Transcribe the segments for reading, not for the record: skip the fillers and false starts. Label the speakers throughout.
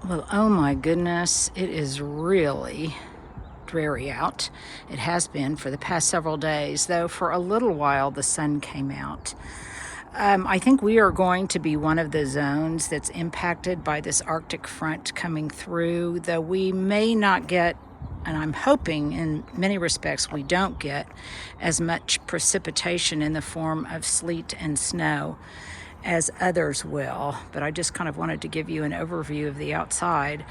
Speaker 1: Well, oh my goodness, it is really dreary out. It has been for the past several days, though for a little while the sun came out. I think we are going to be one of the zones that's impacted by this Arctic front coming through, though we may not get, and I'm hoping in many respects we don't get, as much precipitation in the form of sleet and snow as others will. But I just kind of wanted to give you an overview of the outside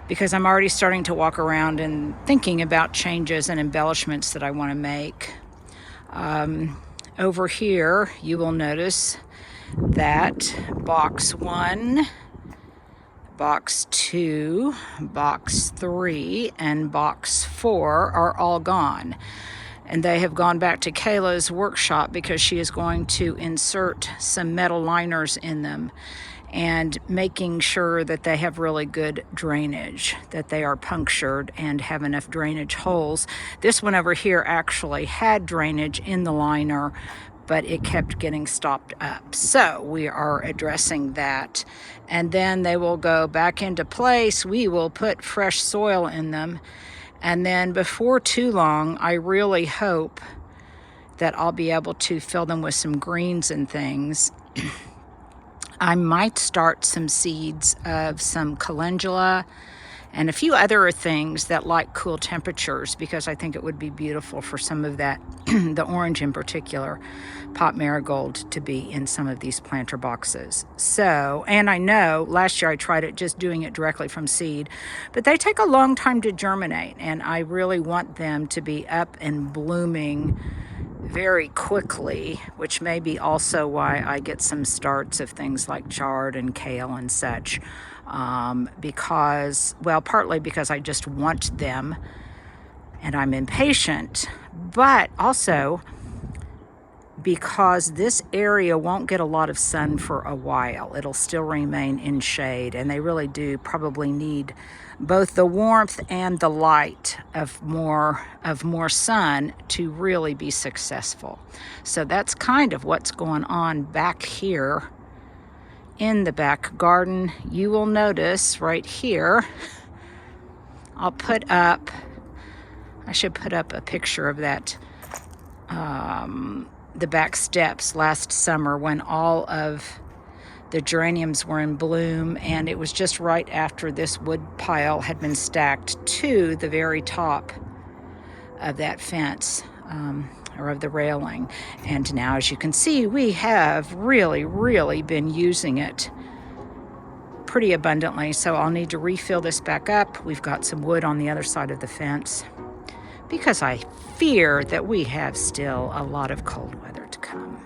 Speaker 1: because I'm already starting to walk around and thinking about changes and embellishments that I want to make. Over here, you will notice that box 1, box 2, box 3, and box 4 are all gone. And they have gone back to Kayla's workshop because she is going to insert some metal liners in them and making sure that they have really good drainage, that they are punctured and have enough drainage holes. This one over here actually had drainage in the liner, but it kept getting stopped up. So we are addressing that. And then they will go back into place. We will put fresh soil in them. And then before too long, I really hope that I'll be able to fill them with some greens and things. I might start some seeds of some calendula and a few other things that like cool temperatures, because I think it would be beautiful for some of that, the orange in particular, pot marigold, to be in some of these planter boxes. So, and I know last year I tried it just doing it directly from seed, but they take a long time to germinate, and I really want them to be up and blooming very quickly, which may be also why I get some starts of things like chard and kale and such, because, well, partly because I just want them and I'm impatient, but also because this area won't get a lot of sun for a while. It'll still remain in shade, and they really do probably need both the warmth and the light of more sun to really be successful. So that's kind of what's going on back here in the back garden. You will notice right here, I should put up a picture of that, the back steps last summer when all of the geraniums were in bloom, and it was just right after this wood pile had been stacked to the very top of that fence, or of the railing. And now, as you can see, we have really been using it pretty abundantly, so I'll need to refill this back up. We've got some wood on the other side of the fence because I fear that we have still a lot of cold weather to come.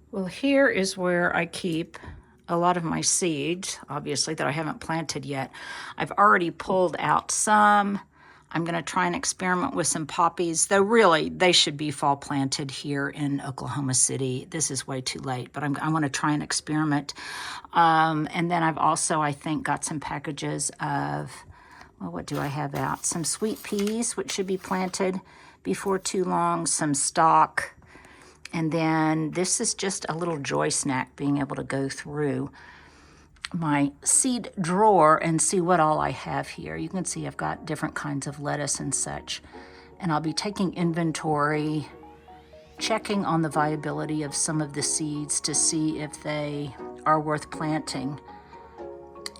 Speaker 1: Well, here is where I keep a lot of my seeds, obviously, that I haven't planted yet. I've already pulled out some. I'm going to try and experiment with some poppies, though really they should be fall planted here in Oklahoma City. This is way too late, but I want to try and experiment. And then I've also, I think, got some packages of, well, what do I have out? Some sweet peas, which should be planted before too long, some stock. And then this is just a little joy snack, being able to go through my seed drawer and see what all I have here. You can see I've got different kinds of lettuce and such. And I'll be taking inventory, checking on the viability of some of the seeds to see if they are worth planting,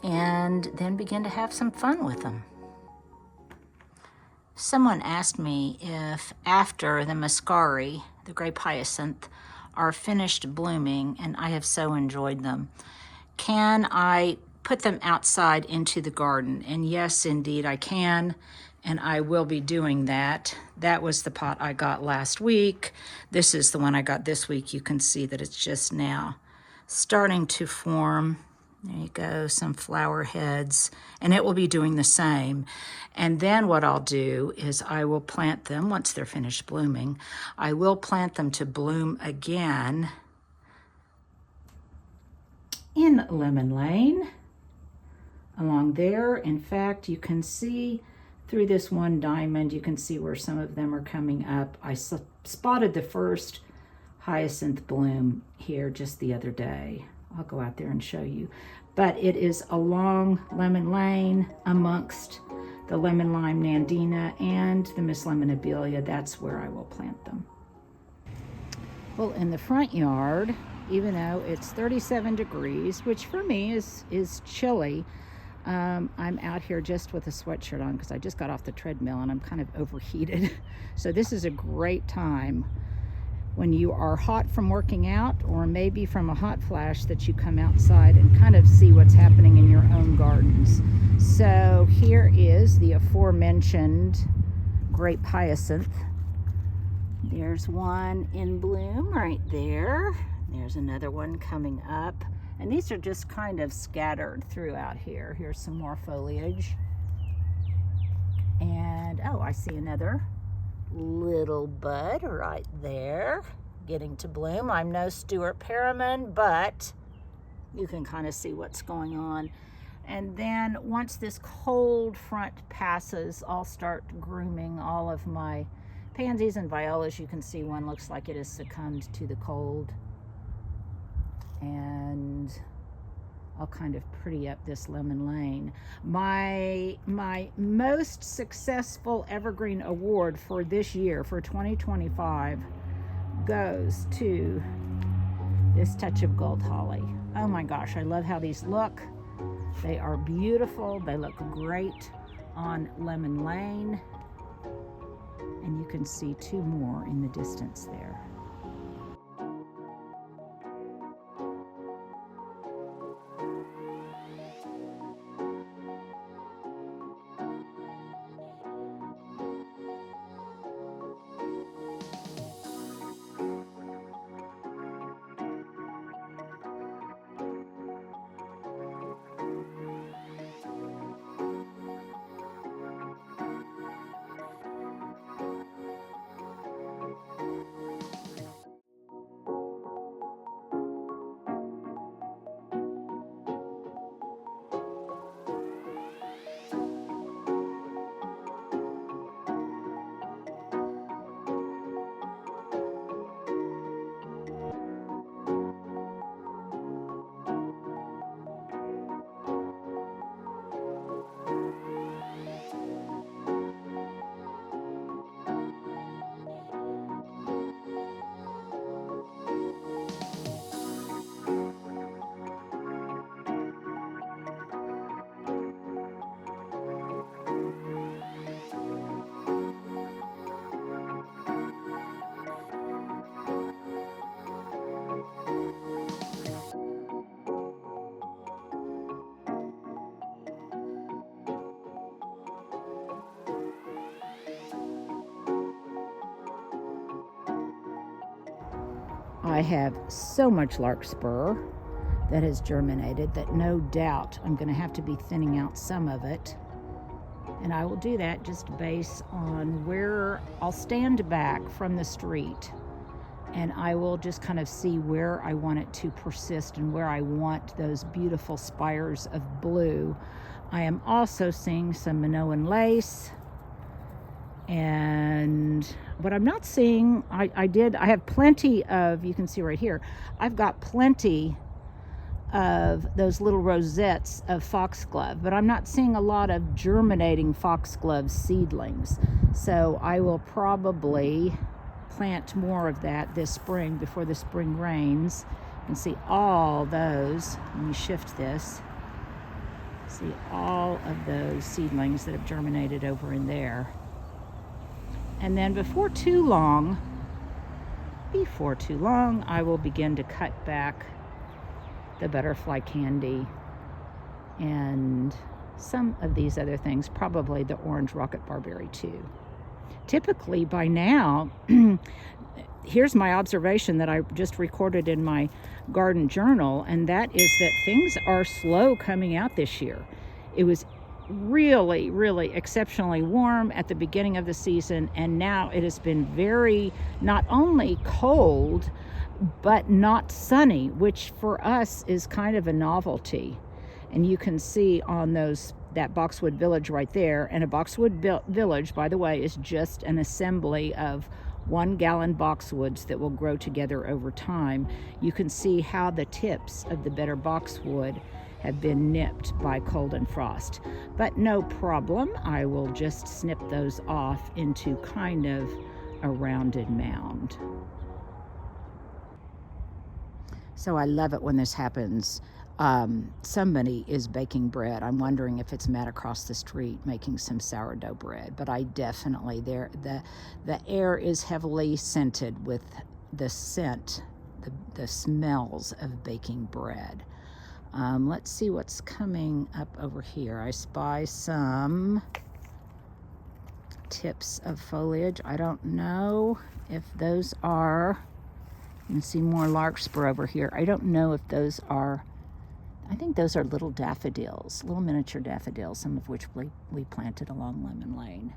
Speaker 1: and then begin to have some fun with them. Someone asked me if after the muscari, the grape hyacinth, are finished blooming, and I have so enjoyed them, can I put them outside into the garden? And yes, indeed I can. and I will be doing that. That was the pot I got last week. This is the one I got this week. You can see that it's just now starting to form. There you go, some flower heads, and it will be doing the same. And then what I'll do is I will plant them once they're finished blooming. I will plant them to bloom again in Lemon Lane along there. In fact, you can see through this one diamond, you can see where some of them are coming up. I spotted the first hyacinth bloom here just the other day. I'll go out there and show you. But it is along Lemon Lane amongst the lemon lime nandina and the Miss Lemonabilia. That's where I will plant them. Well, in the front yard, even though it's 37 degrees, which for me is chilly, I'm out here just with a sweatshirt on because I just got off the treadmill and I'm kind of overheated. So this is a great time when you are hot from working out, or maybe from a hot flash, that you come outside and kind of see what's happening in your own gardens. So here is the aforementioned grape hyacinth. There's one in bloom right there. There's another one coming up. And these are just kind of scattered throughout here. Here's some more foliage. And, oh, I see another little bud right there getting to bloom. I'm no Stuart Perriman, but you can kind of see what's going on. And then once this cold front passes, I'll start grooming all of my pansies and violas. You can see one looks like it has succumbed to the cold. And I'll kind of pretty up this Lemon Lane. My most successful evergreen award for this year, for 2025, goes to this Touch of Gold Holly. Oh my gosh, I love how these look. They are beautiful. They look great on Lemon Lane. And you can see two more in the distance there. I have so much larkspur that has germinated that no doubt I'm going to have to be thinning out some of it. And I will do that just based on where I'll stand back from the street, and I will just kind of see where I want it to persist and where I want those beautiful spires of blue. I am also seeing some Minoan lace. And what I'm not seeing, I have plenty of, you can see right here, I've got plenty of those little rosettes of foxglove, but I'm not seeing a lot of germinating foxglove seedlings. So I will probably plant more of that this spring before the spring rains. You can see all those, let me shift this, see all of those seedlings that have germinated over in there. And then before too long, I will begin to cut back the butterfly candy and some of these other things, probably the orange rocket barberry too. Typically by now, here's my observation that I just recorded in my garden journal, and that is that things are slow coming out this year. It was really, really exceptionally warm at the beginning of the season, and now it has been very, not only cold, but not sunny, which for us is kind of a novelty. And you can see on that boxwood village right there, and a boxwood village, by the way, is just an assembly of 1-gallon boxwoods that will grow together over time. You can see how the tips of the better boxwood have been nipped by cold and frost. But no problem, I will just snip those off into kind of a rounded mound. So I love it when this happens. Somebody is baking bread. I'm wondering if it's Matt across the street making some sourdough bread, but I definitely, the air is heavily scented with the scent, the smells of baking bread. Let's see what's coming up over here. I spy some tips of foliage. I don't know if those are, you can see more larkspur over here. I don't know if those are, I think those are little daffodils, little miniature daffodils, some of which we planted along Lemon Lane.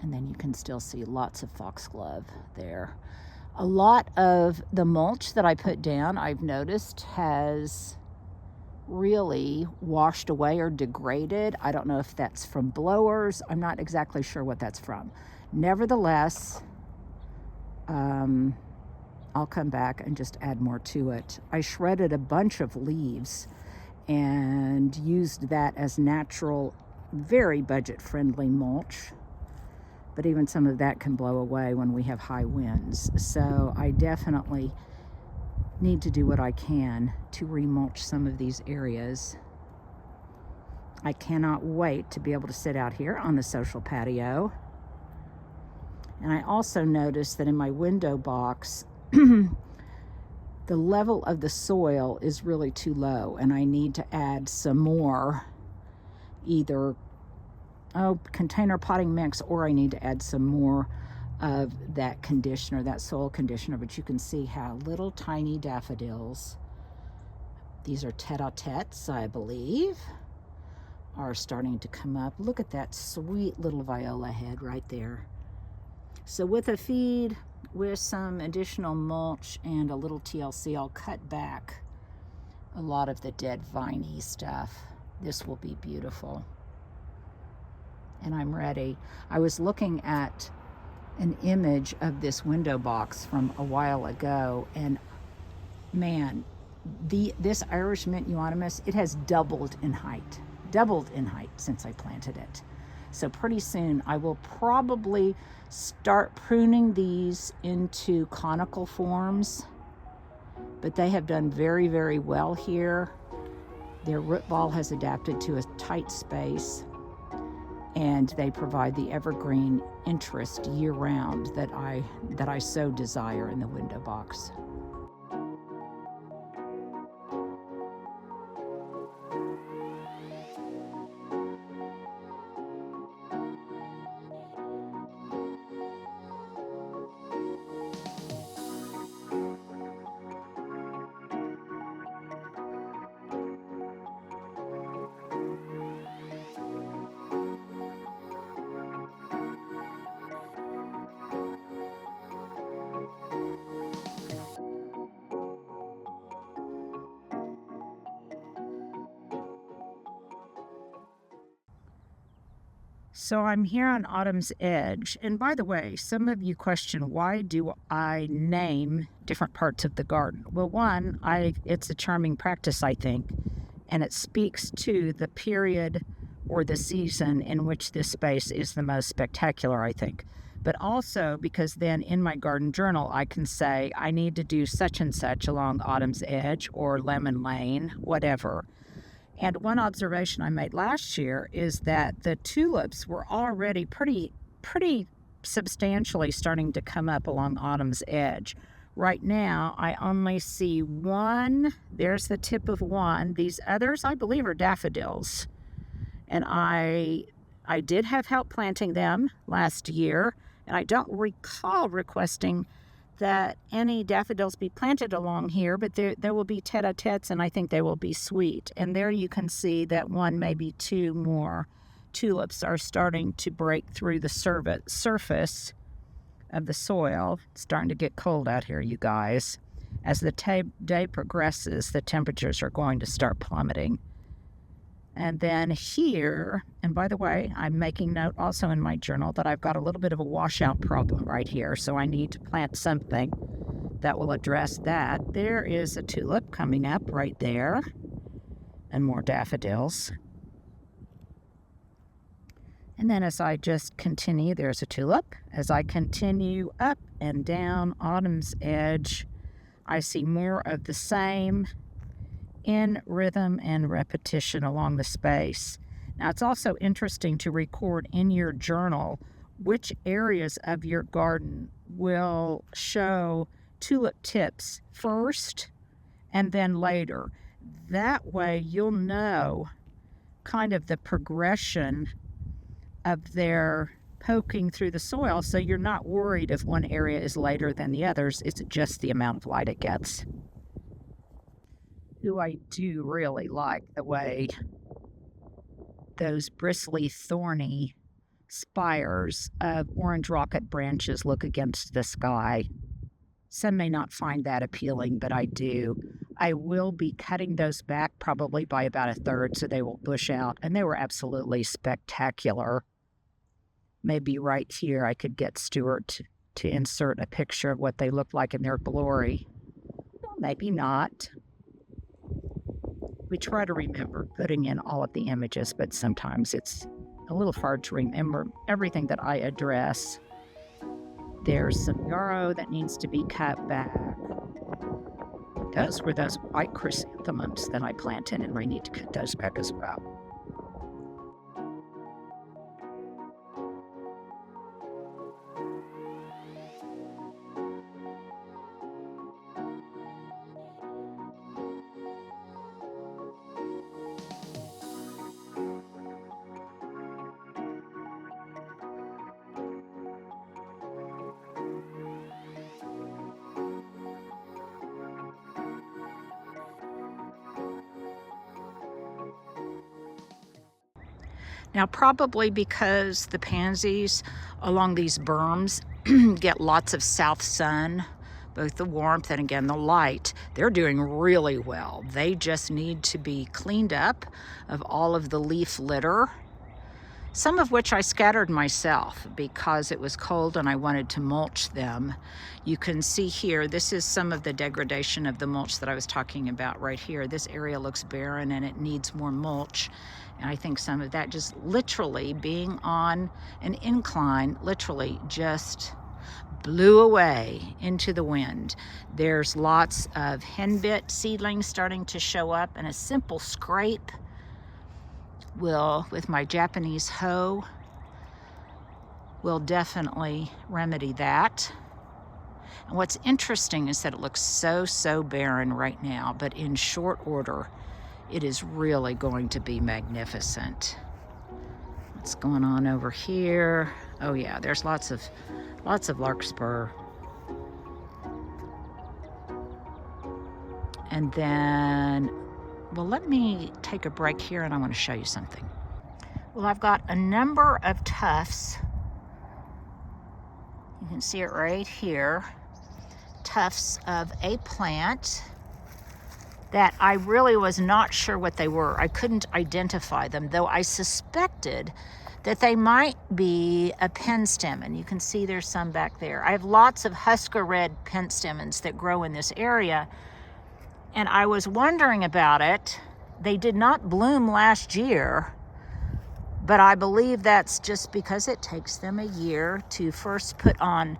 Speaker 1: And then you can still see lots of foxglove there. A lot of the mulch that I put down, I've noticed, has really washed away or degraded. I don't know if that's from blowers. I'm not exactly sure what that's from. Nevertheless, I'll come back and just add more to it. I shredded a bunch of leaves and used that as natural, very budget-friendly mulch. But even some of that can blow away when we have high winds. So I definitely need to do what I can to remulch some of these areas. I cannot wait to be able to sit out here on the social patio. And I also noticed that in my window box, the level of the soil is really too low, and I need to add some more, either container potting mix, or I need to add some more of that conditioner, that soil conditioner. But you can see how little tiny daffodils, these are tete-a-tetes, I believe, are starting to come up. Look at that sweet little viola head right there. So with a feed, with some additional mulch and a little TLC, I'll cut back a lot of the dead viney stuff. This will be beautiful. And I'm ready. I was looking at an image of this window box from a while ago, and man, this Irish mint euonymus, it has doubled in height since I planted it. So pretty soon I will probably start pruning these into conical forms, but they have done very, very well here. Their root ball has adapted to a tight space, and they provide the evergreen interest year-round that I so desire in the window box. So I'm here on Autumn's Edge, and by the way, some of you question, why do I name different parts of the garden? Well, one, it's a charming practice, I think, and it speaks to the period or the season in which this space is the most spectacular, I think. But also because then in my garden journal, I can say I need to do such and such along Autumn's Edge or Lemon Lane, whatever. And one observation I made last year is that the tulips were already pretty substantially starting to come up along Autumn's Edge. Right now, I only see one. There's the tip of one. These others, I believe, are daffodils. And I did have help planting them last year, and I don't recall requesting that any daffodils be planted along here, but there will be tete-a-tetes, and I think they will be sweet. And there you can see that one, maybe two more tulips are starting to break through the surface of the soil. It's starting to get cold out here, you guys. As the day progresses, the temperatures are going to start plummeting. And then here, and by the way, I'm making note also in my journal that I've got a little bit of a washout problem right here, so I need to plant something that will address that. There is a tulip coming up right there, and more daffodils. And then as I just continue, there's a tulip. As I continue up and down autumn's edge, I see more of the same in rhythm and repetition along the space. Now, it's also interesting to record in your journal which areas of your garden will show tulip tips first and then later. That way you'll know kind of the progression of their poking through the soil, so you're not worried if one area is later than the others. It's just the amount of light it gets. Ooh, I do really like the way those bristly, thorny spires of orange rocket branches look against the sky. Some may not find that appealing, but I do. I will be cutting those back probably by about a third so they will bush out, and they were absolutely spectacular. Maybe right here I could get Stuart to insert a picture of what they look like in their glory. Well, maybe not. We try to remember putting in all of the images, but sometimes it's a little hard to remember everything that I address. There's some yarrow that needs to be cut back. Those were those white chrysanthemums that I planted, and we need to cut those back as well. Now, probably because the pansies along these berms get lots of south sun, both the warmth and again the light, they're doing really well. They just need to be cleaned up of all of the leaf litter, some of which I scattered myself because it was cold and I wanted to mulch them. You can see here, this is some of the degradation of the mulch that I was talking about right here. This area looks barren and it needs more mulch. And I think some of that just literally being on an incline, literally just blew away into the wind. There's lots of henbit seedlings starting to show up, and a simple scrape will, with my Japanese hoe, will definitely remedy that. And what's interesting is that it looks so barren right now, but in short order, it is really going to be magnificent. What's going on over here? Oh yeah, there's lots of larkspur. And then, well, let me take a break here and I want to show you something. Well, I've got a number of tufts. You can see it right here. Tufts of a plant that I really was not sure what they were. I couldn't identify them, though I suspected that they might be a penstemon. And you can see there's some back there. I have lots of Husker red penstemons that grow in this area, and I was wondering about it. They did not bloom last year, but I believe that's just because it takes them a year to first put on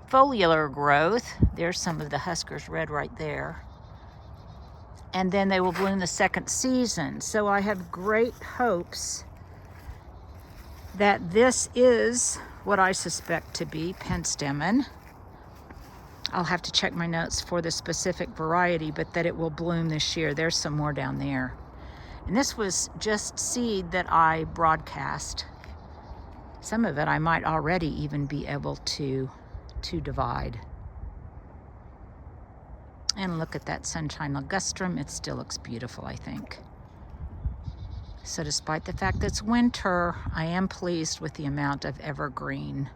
Speaker 1: foliar growth. There's some of the Huskers red right there. And then they will bloom the second season. So I have great hopes that this is what I suspect to be penstemon. I'll have to check my notes for the specific variety, but that it will bloom this year. There's some more down there. And this was just seed that I broadcast. Some of it I might already even be able to divide. And look at that sunshine ligustrum. It still looks beautiful, I think. So despite the fact that it's winter, I am pleased with the amount of evergreen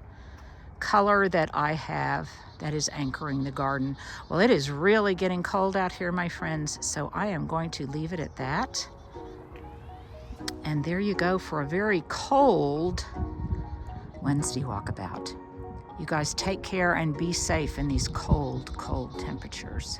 Speaker 1: color that I have that is anchoring the garden. Well, it is really getting cold out here, my friends, so I am going to leave it at that. And there you go for a very cold Wednesday walkabout. You guys take care and be safe in these cold, cold temperatures.